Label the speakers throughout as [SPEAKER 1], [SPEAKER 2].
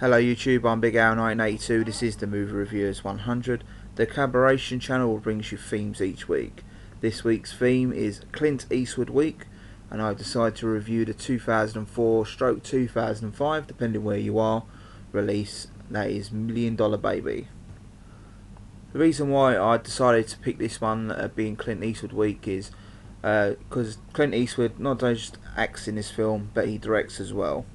[SPEAKER 1] Hello YouTube, I'm Big Al 1982. This is the Movie Reviewers 100. The collaboration channel brings you themes each week. This week's theme is Clint Eastwood Week, and I decided to review the 2004/2005, depending where you are, release, that is $1 Million Baby. The reason why I decided to pick this one, being Clint Eastwood Week, is because Clint Eastwood not just acts in this film, but he directs as well.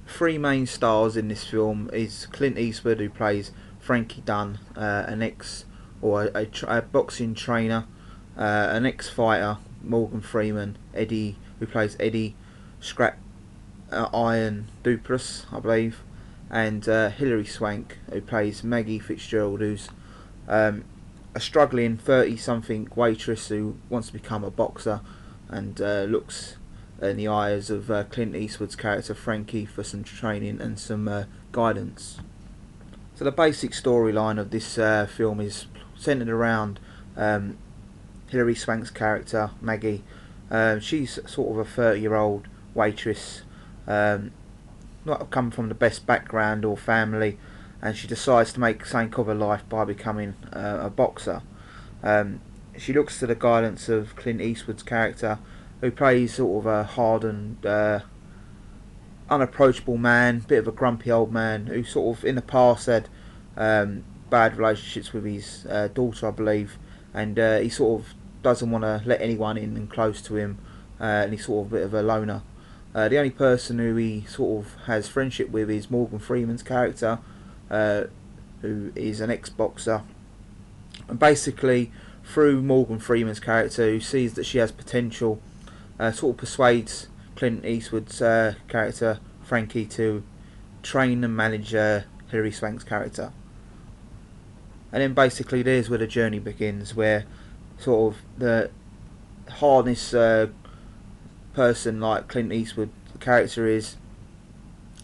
[SPEAKER 1] Three main stars in this film is Clint Eastwood, who plays Frankie Dunn, a boxing trainer, an ex-fighter, Morgan Freeman, Eddie, who plays Eddie Scrap Iron Duplass, I believe, and Hilary Swank, who plays Maggie Fitzgerald, who's a struggling 30-something waitress who wants to become a boxer, and looks in the eyes of Clint Eastwood's character Frankie for some training and some guidance. So the basic storyline of this film is centered around Hilary Swank's character Maggie. She's sort of a 30-year-old waitress, not come from the best background or family, and she decides to make something of her life by becoming a boxer. She looks to the guidance of Clint Eastwood's character, who plays sort of a hardened, unapproachable man, bit of a grumpy old man, who sort of in the past had bad relationships with his daughter, I believe, and he sort of doesn't want to let anyone in and close to him, and he's sort of a bit of a loner. The only person who he sort of has friendship with is Morgan Freeman's character, who is an ex-boxer, and basically through Morgan Freeman's character, who sees that she has potential, sort of persuades Clint Eastwood's character Frankie to train and manage Hilary Swank's character. And then basically there's where the journey begins, where sort of the hardness person like Clint Eastwood character is,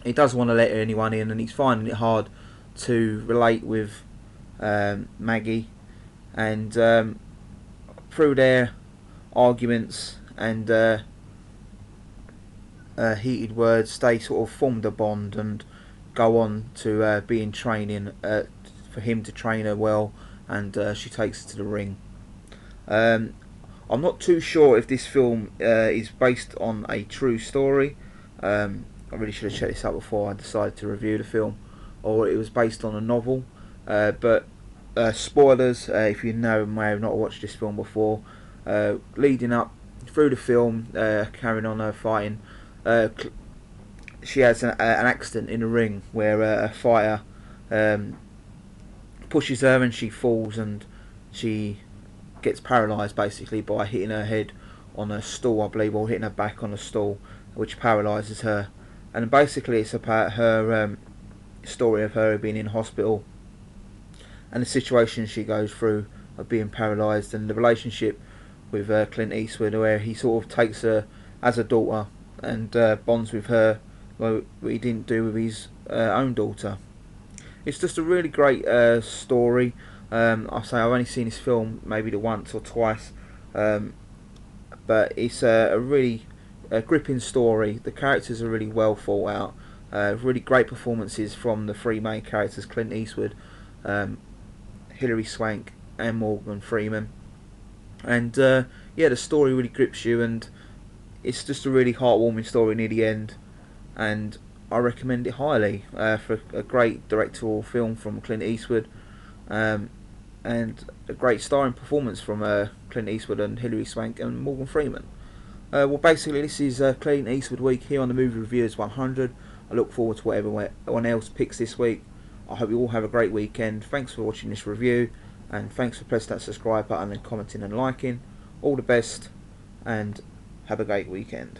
[SPEAKER 1] he doesn't want to let anyone in, and he's finding it hard to relate with Maggie, and through their arguments and heated words, they sort of formed a bond and go on to be in training for him to train her well, and she takes her to the ring. I'm not too sure if this film is based on a true story. I really should have checked this out before I decided to review the film, or it was based on a novel, but spoilers if you may have not watched this film before. Leading up through the film, carrying on her fighting, she has an accident in the ring where a fighter pushes her and she falls, and she gets paralysed basically by hitting her head on a stool, I believe, or hitting her back on a stool, which paralyses her. And basically it's about her story of her being in hospital and the situation she goes through of being paralysed, and the relationship with Clint Eastwood, where he sort of takes her as a daughter and bonds with her what he didn't do with his own daughter. It's just a really great story. I say I've only seen this film maybe once or twice, but it's a really gripping story. The characters are really well thought out. Really great performances from the three main characters, Clint Eastwood, Hilary Swank and Morgan Freeman. And yeah, the story really grips you, and it's just a really heartwarming story near the end, and I recommend it highly for a great directorial film from Clint Eastwood, and a great starring performance from Clint Eastwood and Hilary Swank and Morgan Freeman. Well, basically this is Clint Eastwood Week here on the Movie Reviewers 100. I look forward to whatever everyone else picks this week. I hope you all have a great weekend. Thanks for watching this review, and thanks for pressing that subscribe button and commenting and liking. All the best, and have a great weekend.